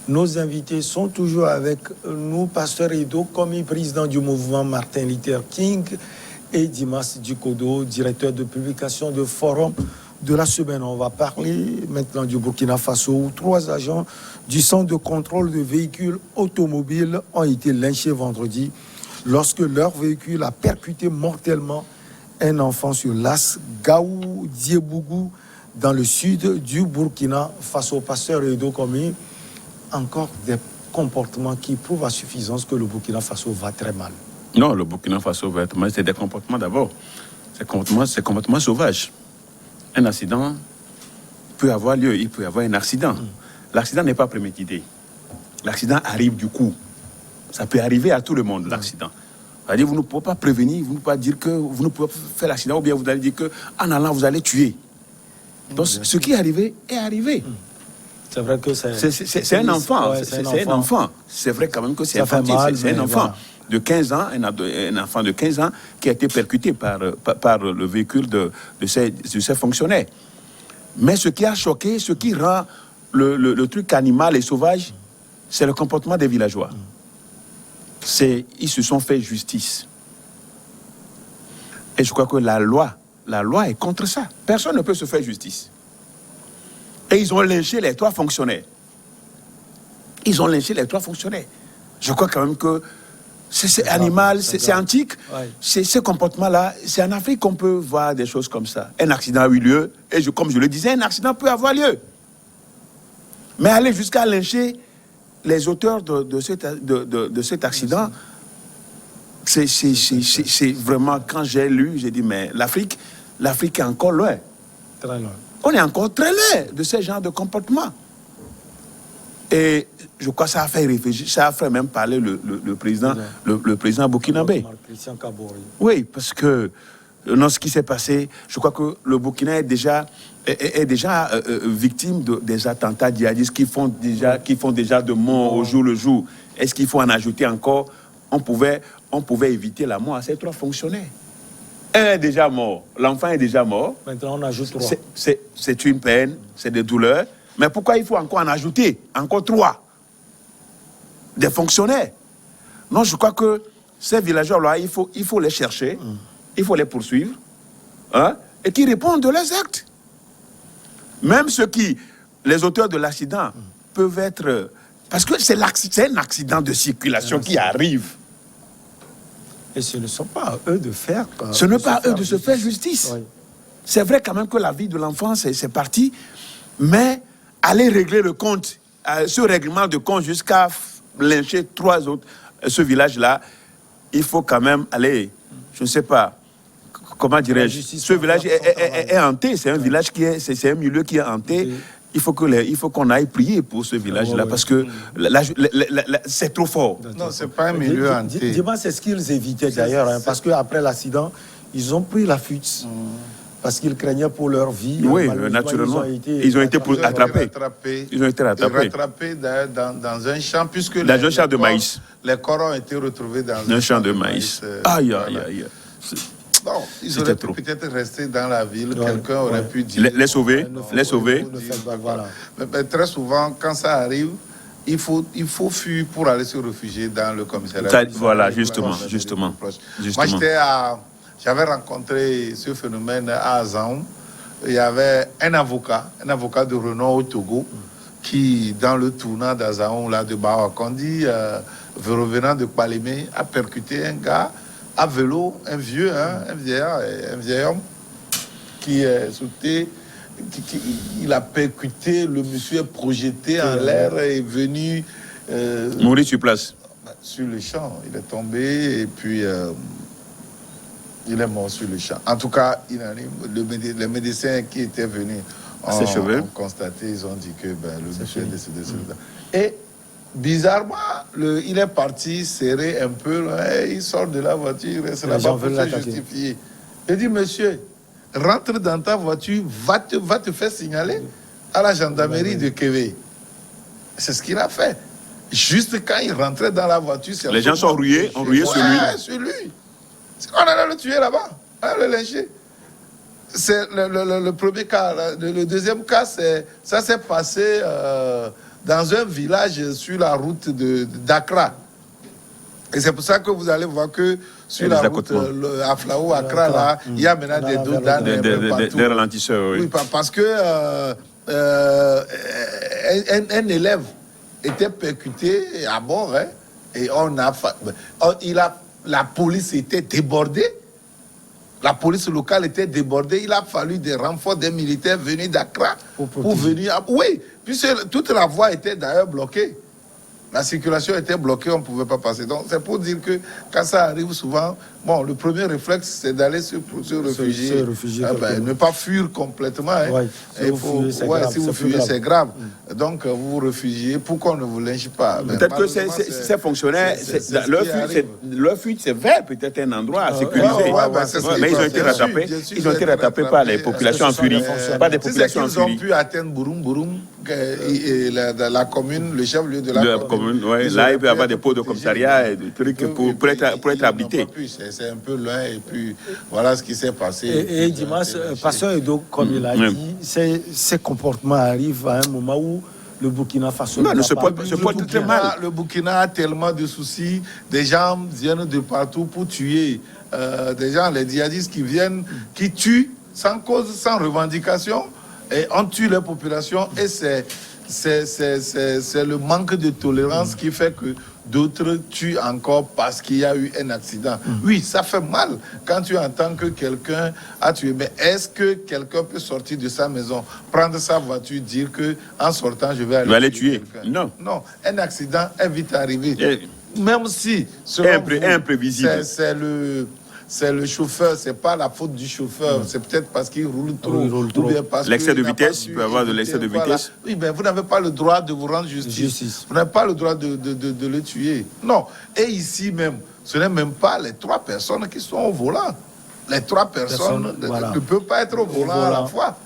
Nos invités sont toujours avec nous, Pasteur Edo Komi, président du mouvement Martin Luther King, et Dimas Dikodo, directeur de publication de Forum de la semaine. On va parler maintenant du Burkina Faso, où 3 agents du centre de contrôle de véhicules automobiles ont été lynchés vendredi lorsque leur véhicule a percuté mortellement un enfant sur l'As Gaou Diebougou dans le sud du Burkina Faso. Pasteur Edo Komi, encore des comportements qui prouvent à suffisance que le Burkina Faso va très mal. Non, le Burkina Faso va être mal. C'est des comportements d'abord. C'est comportements sauvages. Un accident peut avoir lieu. Il peut y avoir un accident. L'accident n'est pas prémédité. L'accident arrive du coup. Ça peut arriver à tout le monde, l'accident. C'est-à-dire, vous ne pouvez pas prévenir, vous ne pouvez pas dire que vous ne pouvez pas faire l'accident, ou bien vous allez dire qu'en allant, vous allez tuer. Donc, ce qui est arrivé est arrivé. C'est vrai que c'est un enfant. Ouais, c'est un enfant. C'est vrai quand même que c'est infantile. C'est un enfant de 15 ans, un enfant de 15 ans qui a été percuté par le véhicule de ces fonctionnaires. Mais ce qui a choqué, ce qui rend le truc animal et sauvage, c'est le comportement des villageois. Ils se sont fait justice. Et je crois que la loi est contre ça. Personne ne peut se faire justice. Et ils ont lynché les 3 fonctionnaires. Ils ont lynché les 3 fonctionnaires. Je crois quand même que c'est animal, c'est antique. Ouais. Ces comportements-là, c'est en Afrique qu'on peut voir des choses comme ça. Un accident a eu lieu, et comme je le disais, un accident peut avoir lieu. Mais aller jusqu'à lyncher les auteurs de cet accident, c'est vraiment, quand j'ai lu, j'ai dit, mais l'Afrique est encore loin. Très loin. On est encore très loin de ce genre de comportement. Et je crois que ça a fait réfléchir, ça a fait même parler le président burkinabé. Oui, parce que dans ce qui s'est passé, je crois que le Burkina est déjà victime des attentats djihadistes qui font déjà de morts au jour le jour. Est-ce qu'il faut en ajouter encore? On pouvait éviter la mort à ces 3 fonctionnaires. Un est déjà mort, l'enfant est déjà mort. Maintenant, on ajoute 3. C'est une peine, c'est des douleurs. Mais pourquoi il faut encore en ajouter? Encore 3. Des fonctionnaires. Non, je crois que ces villageois-là, il faut les chercher, il faut les poursuivre, hein, et qu'ils répondent de leurs actes. Même les auteurs de l'accident peuvent être... Parce que c'est un accident de circulation qui arrive. Et ce ne sont pas à eux de faire... Ce n'est pas à eux de se faire justice. Oui. C'est vrai quand même que la vie de l'enfant, c'est parti, mais aller régler le compte, ce règlement de compte jusqu'à lyncher 3 autres, ce village-là, il faut quand même aller, je ne sais pas, comment dirais-je, ce village est hanté, c'est un village c'est un milieu qui est hanté. Il faut qu'on aille prier pour ce village-là, parce que c'est trop fort. Non, c'est pas un milieu hanté. Dis-moi, c'est ce qu'ils évitaient d'ailleurs, hein, parce qu'après l'accident, ils ont pris la fuite. Parce qu'ils craignaient pour leur vie. Oui, naturellement. Ils ont été attrapés. Ils ont été rattrapés. Dans un champ, puisque dans un champ de maïs. Les corps ont été retrouvés dans un champ de maïs. Aïe, aïe, aïe. Bon, ils auraient peut-être resté dans la ville. Quelqu'un aurait pu dire... Les sauver, les sauver. Voilà. Mais très souvent, quand ça arrive, il faut fuir pour aller se réfugier dans le commissariat. Voilà, justement. Moi, j'avais rencontré ce phénomène à Azaon. Il y avait un avocat de renom au Togo, qui, dans le tournant d'Azaon, là, de Bawakondi, revenant de Palémé, a percuté un gars à vélo, un vieux, un vieil homme, qui est sauté, il a percuté, le monsieur est projeté en l'air et est venu... mourir sur place. Sur le champ, il est tombé et puis... il est mort sur le champ. En tout cas, les médecins qui étaient venus ont constaté, ils ont dit que le monsieur est décédé. Et bizarrement, il est parti serrer un peu, il sort de la voiture, il reste là-bas pour se justifier. Il dit, monsieur, rentre dans ta voiture, va te faire signaler à la gendarmerie de Kévé. C'est ce qu'il a fait. Juste quand il rentrait dans la voiture... Les gens sont rués sur lui. On allait le tuer là-bas, on allait le lyncher. C'est le premier cas. Le deuxième cas, ça s'est passé dans un village sur la route d'Accra. Et c'est pour ça que vous allez voir que sur la route à Flao, Accra, là, il y a maintenant des dos d'âne des ralentisseurs. Oui, parce que un élève était percuté à bord, hein, et la police était débordée. La police locale était débordée. Il a fallu des renforts des militaires venus d'Accra pour venir. Oui, puisque toute la voie était d'ailleurs bloquée. La circulation était bloquée, on ne pouvait pas passer. Donc, c'est pour dire que quand ça arrive souvent, bon, le premier réflexe, c'est d'aller se réfugier. Ne pas fuir complètement. Hein. Ouais, si vous fuyez, c'est grave. Donc, vous vous réfugiez pour qu'on ne vous lynche pas. Peut-être que ces fonctionnaires, leur fuite, c'est vers peut-être un endroit sécurisé. Mais ils ont été rattrapés. Ils ont été rattrapés par les populations en furie. Pas des populations en furie. Ils ont pu atteindre Bouroum, la commune, le chef-lieu de la commune. Là, il peut y avoir des pots de commissariat et des trucs pour être habités. C'est un peu loin et puis voilà ce qui s'est passé. Et Dimas, Pasteur Edo, comme il a dit, ces comportements arrivent à un moment où le Burkina Faso se porte très mal. Le Burkina a tellement de soucis. Des gens viennent de partout pour tuer. Des gens, les djihadistes qui tuent sans cause, sans revendication. Et on tue les populations et c'est le manque de tolérance qui fait que d'autres tuent encore parce qu'il y a eu un accident. Oui, ça fait mal quand tu entends que quelqu'un a tué. Mais est-ce que quelqu'un peut sortir de sa maison, prendre sa voiture, dire que en sortant, je vais aller tuer? Non. Non, un accident est vite arrivé. Même si, imprévisible. C'est le chauffeur, c'est pas la faute du chauffeur, c'est peut-être parce qu'il roule trop. L'excès de vitesse, il peut y avoir de l'excès de vitesse. Oui, mais vous n'avez pas le droit de vous rendre justice. Vous n'avez pas le droit de le tuer. Non. Et ici même, ce n'est même pas les 3 personnes qui sont au volant. Les 3 personnes ne peuvent pas être au volant à la fois.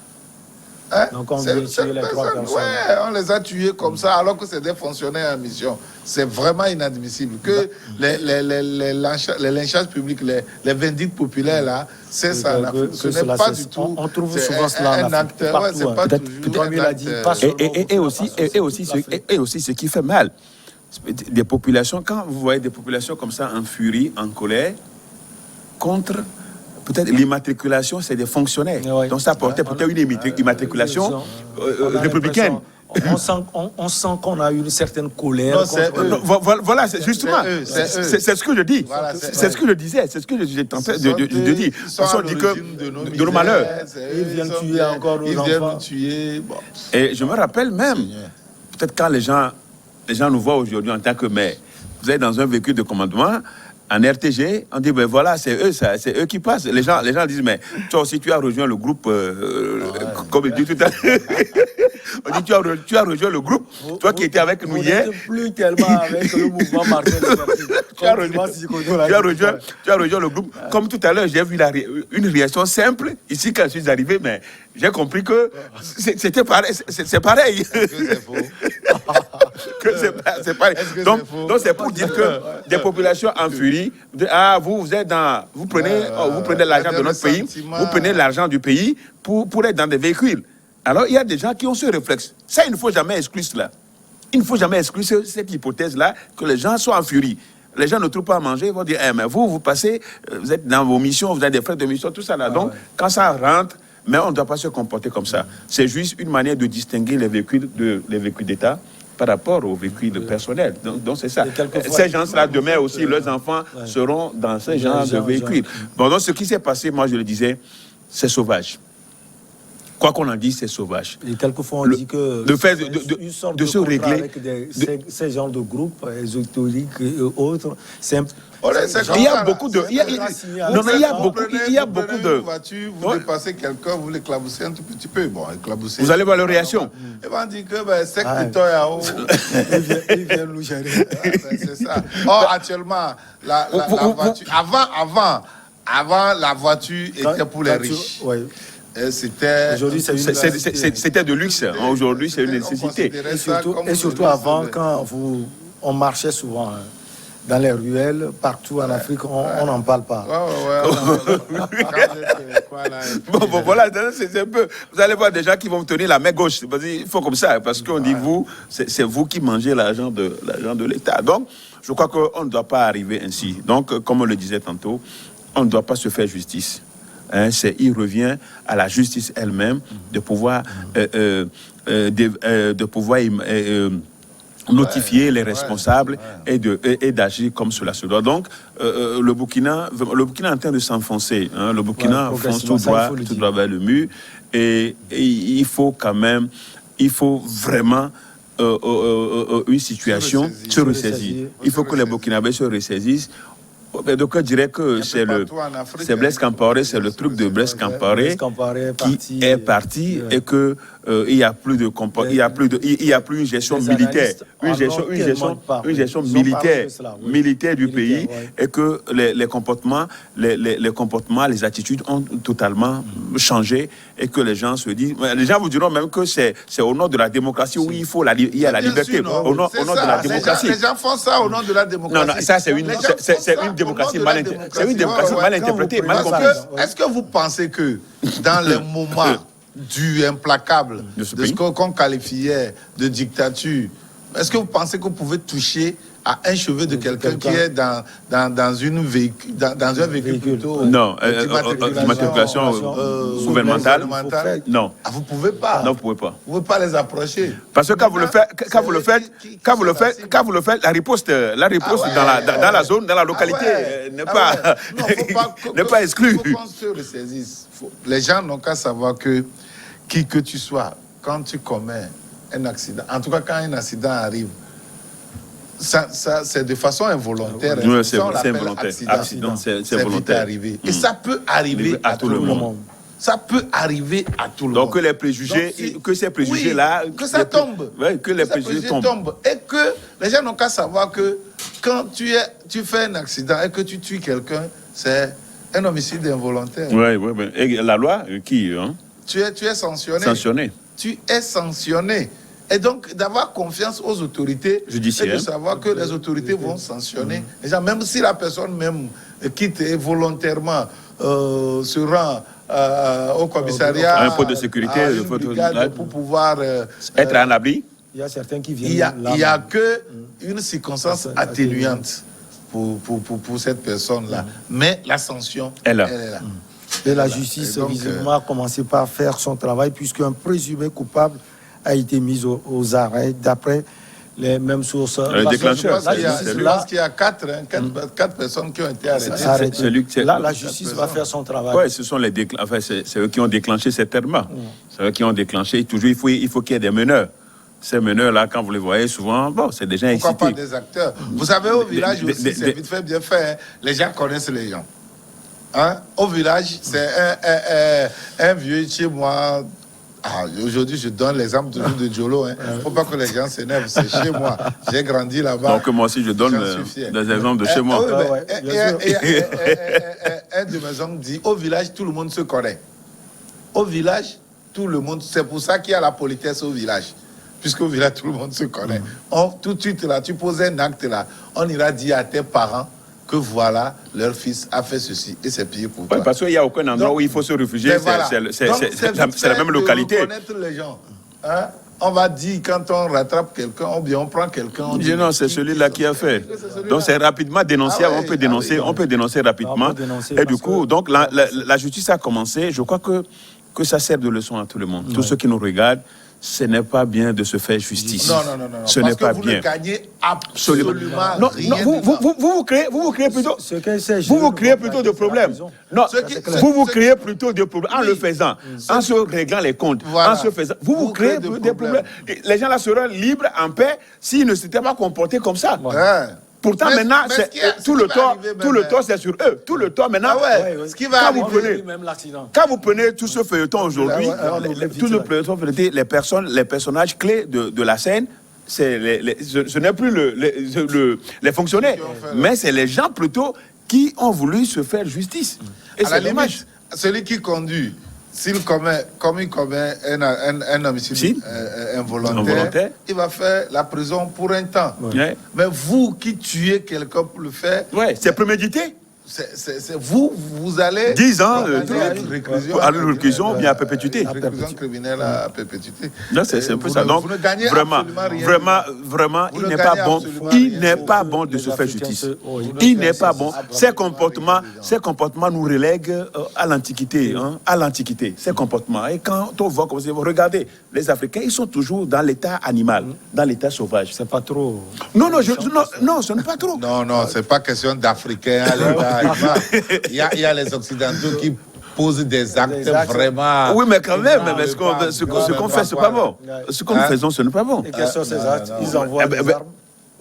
Hein? Donc on vient tuer les 3 personnes. Ouais, on les a tués comme ça alors que c'est des fonctionnaires en mission. C'est vraiment inadmissible que les lynchages publics, les vindictes populaires là, c'est ça. Ce n'est pas du tout. On trouve souvent cela en Afrique. C'est pas toujours comme il a dit. Et aussi ce qui fait mal. Des populations, quand vous voyez des populations comme ça en furie, en colère, contre peut-être l'immatriculation, c'est des fonctionnaires. Donc ça portait peut-être une immatriculation républicaine. On sent qu'on a une certaine colère. Voilà, c'est justement. C'est ce que je dis. Voilà, c'est ce que je disais. C'est ce que j'ai tenté de dire. On dit que de nos malheurs. Ils viennent tuer encore nos enfants. Et je me rappelle même, peut-être quand les gens nous voient aujourd'hui en tant que maire, vous êtes dans un véhicule de commandement. En RTG, on dit, ben voilà, c'est eux qui passent. Les gens disent, mais toi aussi, tu as rejoint le groupe, comme il dit tout à l'heure. On dit, tu as rejoint le groupe, toi qui étais avec nous hier. Vous n'êtes plus tellement avec le mouvement Martin Luther King. Tu as rejoint le groupe. Comme tout à l'heure, j'ai vu une réaction simple, ici, quand je suis arrivé, mais j'ai compris que c'était pareil. C'est pareil. C'est pareil. Donc, c'est pour dire que des populations en furie, vous prenez l'argent de notre pays, vous prenez l'argent du pays pour être dans des véhicules. Alors, il y a des gens qui ont ce réflexe. Ça, il ne faut jamais exclure cela. Il ne faut jamais exclure cette hypothèse-là, que les gens soient en furie. Les gens ne trouvent pas à manger, ils vont dire, mais vous passez, vous êtes dans vos missions, vous avez des frais de mission, tout ça là. Donc, quand ça rentre, mais on ne doit pas se comporter comme ça. C'est juste une manière de distinguer les véhicules d'État par rapport aux véhicules personnels. Donc c'est ça. Ces gens-là, demain aussi, leurs enfants seront dans ces genres de véhicules. Bon, donc ce qui s'est passé, moi je le disais, c'est sauvage. Quoi qu'on en dise, c'est sauvage. Et quelquefois, on dit que le fait de se régler avec ces genres de groupes ésotériques et autres, c'est il y a beaucoup de... Il y a beaucoup de... Vous dépassez quelqu'un, vous l'éclaboussez un tout petit peu. Bon, éclabousser. Vous allez voir leur réaction. Ils vont dire que c'est il vient nous gérer. C'est ça. Or, actuellement, la voiture... Avant, la voiture était pour les riches. C'était de luxe. Aujourd'hui, c'est une nécessité. Et surtout avant, quand on marchait souvent dans les ruelles, partout en Afrique, on n'en parle pas. Bon, voilà, c'est un peu... Vous allez voir des gens qui vont tenir la main gauche. Il faut comme ça, parce qu'on dit, vous, c'est vous qui mangez l'argent de l'État. Donc, je crois qu'on ne doit pas arriver ainsi. Donc, comme on le disait tantôt, on ne doit pas se faire justice. Hein, il revient à la justice elle-même de pouvoir... de pouvoir notifier les responsables et d'agir comme cela se doit. Donc, le Burkina est en train de s'enfoncer. Hein. Le Burkina fonce tout droit vers le mur. Et il faut quand même, vraiment une situation se ressaisir. Il faut que les Burkinabés se ressaisissent. Donc, je dirais que c'est Blaise Compaoré, c'est le truc de Blaise Compaoré qui est parti et que il y a plus de une gestion militaire, une gestion militaire du pays, et que les comportements, les attitudes ont totalement changé, et que les gens se disent, les gens vous diront même que c'est au nom de la démocratie où il y a la liberté, au nom de la démocratie. Les gens font ça au nom de la démocratie. Non, ça c'est une démocratie mal interprétée, mal comprise. Est-ce que vous pensez que dans les moments du implacable, de ce qu'on qualifiait de dictature, est-ce que vous pensez que vous pouvez toucher à un cheveu de quelqu'un qui est dans un véhicule plutôt d'immatriculation gouvernementale? Non. Ah, vous pouvez pas. Non, vous pouvez pas. Vous pouvez pas les approcher. Parce que quand vous le faites, la riposte dans la zone, dans la localité n'est pas exclue. Il faut qu'on se ressaisisse. Les gens n'ont qu'à savoir que qui que tu sois, quand tu commets un accident, en tout cas quand un accident arrive, ça c'est de façon involontaire. Oui, c'est involontaire. C'est volontaire. Arrivé. Et ça peut arriver à tout le monde. Ça peut arriver à tout le monde. Donc que les préjugés, que ces préjugés-là... que ça tombe. Que les préjugés tombent. Et que les gens n'ont qu'à savoir que quand tu fais un accident et que tu tues quelqu'un, c'est un homicide involontaire. Oui. Et la loi, qui tu es sanctionné. Tu es sanctionné. Et donc, d'avoir confiance aux autorités judiciaires, et de savoir que les autorités vont sanctionner. Les gens, même si la personne même quitte et volontairement se rend au commissariat, un poste de sécurité, pour pouvoir être en abri. Il y a certains qui viennent. Il n'y a qu'une circonstance atténuante pour cette personne-là. Mais la sanction, elle est là. Et la justice, visiblement, a commencé par faire son travail, puisqu'un présumé coupable a été mis aux arrêts, d'après les mêmes sources. Le déclencheur. Je pense qu'il y a quatre personnes qui ont été arrêtées. Là, la justice va faire son travail. Oui, ce sont c'est eux qui ont déclenché cet événement. C'est eux qui ont déclenché. Toujours, il faut qu'il y ait des meneurs. Ces meneurs-là, quand vous les voyez souvent, c'est des gens excités. Pourquoi pas des acteurs? Vous savez, au village aussi, c'est vite fait, bien fait. Hein. Les gens connaissent les gens. Hein? Au village, c'est un vieux chez moi. Aujourd'hui, je donne l'exemple de Jolo. Il ne faut pas que les gens s'énervent. C'est chez moi. J'ai grandi là-bas. Donc, moi aussi, je donne des exemples de chez moi. Un de mes hommes dit, au village, tout le monde se connaît. Au village, tout le monde... C'est pour ça qu'il y a la politesse au village. Puisqu'au village, tout le monde se connaît. Tout de suite, là, tu poses un acte, là, on ira dire à tes parents que voilà, leur fils a fait ceci et c'est pire pour toi. Parce qu'il n'y a aucun endroit où il faut se réfugier, c'est la même localité. Connaître les gens. Hein? On va dire quand on rattrape quelqu'un, ou bien on prend quelqu'un. On dit non, c'est celui-là qui a fait. Donc c'est rapidement dénoncé, on peut dénoncer rapidement. Et du coup, donc la justice a commencé. Je crois que ça sert de leçon à tout le monde. Tous ceux qui nous regardent, ce n'est pas bien de se faire justice. Non. Ce n'est pas bien. Vous ne gagnez absolument rien. Vous créez plutôt de problèmes. Non, vous créez plutôt de problèmes en le faisant, en se réglant les comptes, en se faisant. Vous créez des problèmes. Les gens là seront libres, en paix, s'ils ne s'étaient pas comportés comme ça. Pourtant, maintenant, tout le tort, c'est sur eux. Tout le tort, maintenant, quand vous prenez tout ce feuilleton aujourd'hui, les personnages clés de la scène, ce n'est plus les fonctionnaires, mais c'est les gens plutôt qui ont voulu se faire justice. Et c'est dommage. Celui qui conduit comme il commet un homicide involontaire, il va faire la prison pour un temps. Ouais. Mais vous qui tuez quelqu'un pour le faire, c'est prémédité. Vous allez 10 ans à la réclusion, bien à perpétuité. La réclusion criminelle à perpétuité. C'est un peu ça. Donc, vraiment, il n'est pas bon de se faire justice. Il n'est pas bon. Ces comportements nous relèguent à l'Antiquité. Ces comportements. Et quand on voit comme ça, regardez, les Africains, ils sont toujours dans l'état animal, dans l'état sauvage. C'est pas trop. Non, ce n'est pas trop. Non, c'est pas question d'Africains à l'état. Il y a les Occidentaux qui posent des actes vraiment... Oui, mais quand même, ce qu'on fait, c'est pas bon. Ce que nous faisons, ce n'est pas bon. Et quels sont ces actes? Ils envoient des armes.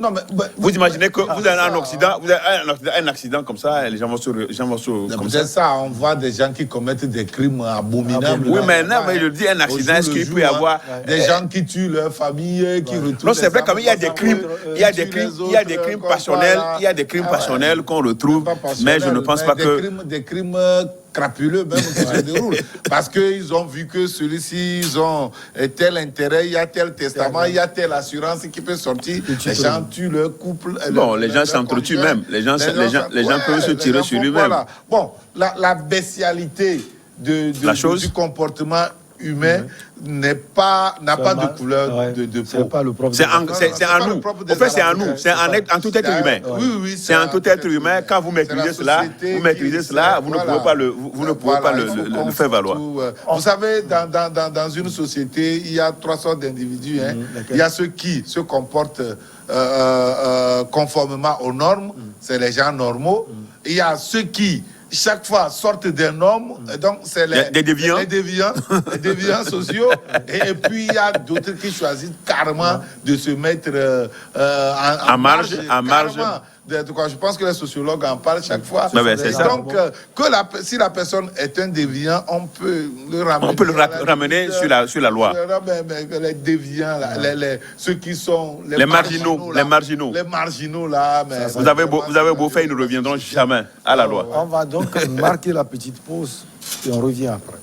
Non, mais, vous imaginez que vous avez un accident comme ça, les gens vont se comme ça. C'est ça, on voit des gens qui commettent des crimes abominables. Oui, mais non, mais je dis un accident, est-ce qu'il peut y avoir des gens qui tuent leur famille, qui retournent. Non, c'est vrai, comme il y a des crimes, il y a des crimes passionnels, il y a des crimes passionnels qu'on retrouve, mais je ne pense pas que des crimes crapuleux même qui se déroulent. Parce qu'ils ont vu que celui-ci, ils ont tel intérêt, il y a tel testament, il y a telle assurance qui peut sortir. Les gens tuent leur couple. Bon, les gens s'entretuent même. Les gens peuvent se tirer sur lui-même. Bon, la bestialité du comportement humain n'a pas de couleur de peau. C'est pas le propre. C'est en nous. En fait, c'est en nous. C'est en tout être humain. Oui, c'est en tout être humain. Quand vous maîtrisez cela, vous ne pouvez pas le faire valoir. Vous savez, dans une société, il y a 3 sortes d'individus. Il y a ceux qui se comportent conformément aux normes, c'est les gens normaux. Il y a ceux qui chaque fois sortent des normes, donc c'est les déviants sociaux, et puis il y a d'autres qui choisissent carrément de se mettre en marge. Je pense que les sociologues en parlent chaque fois. C'est ça. Donc, si la personne est un déviant, on peut le ramener. On peut le ramener sur la loi. Les déviants, ceux qui sont les marginaux. Les marginaux, là. Vous avez beau faire, ils ne reviendront jamais à la loi. On va donc marquer la petite pause et on revient après.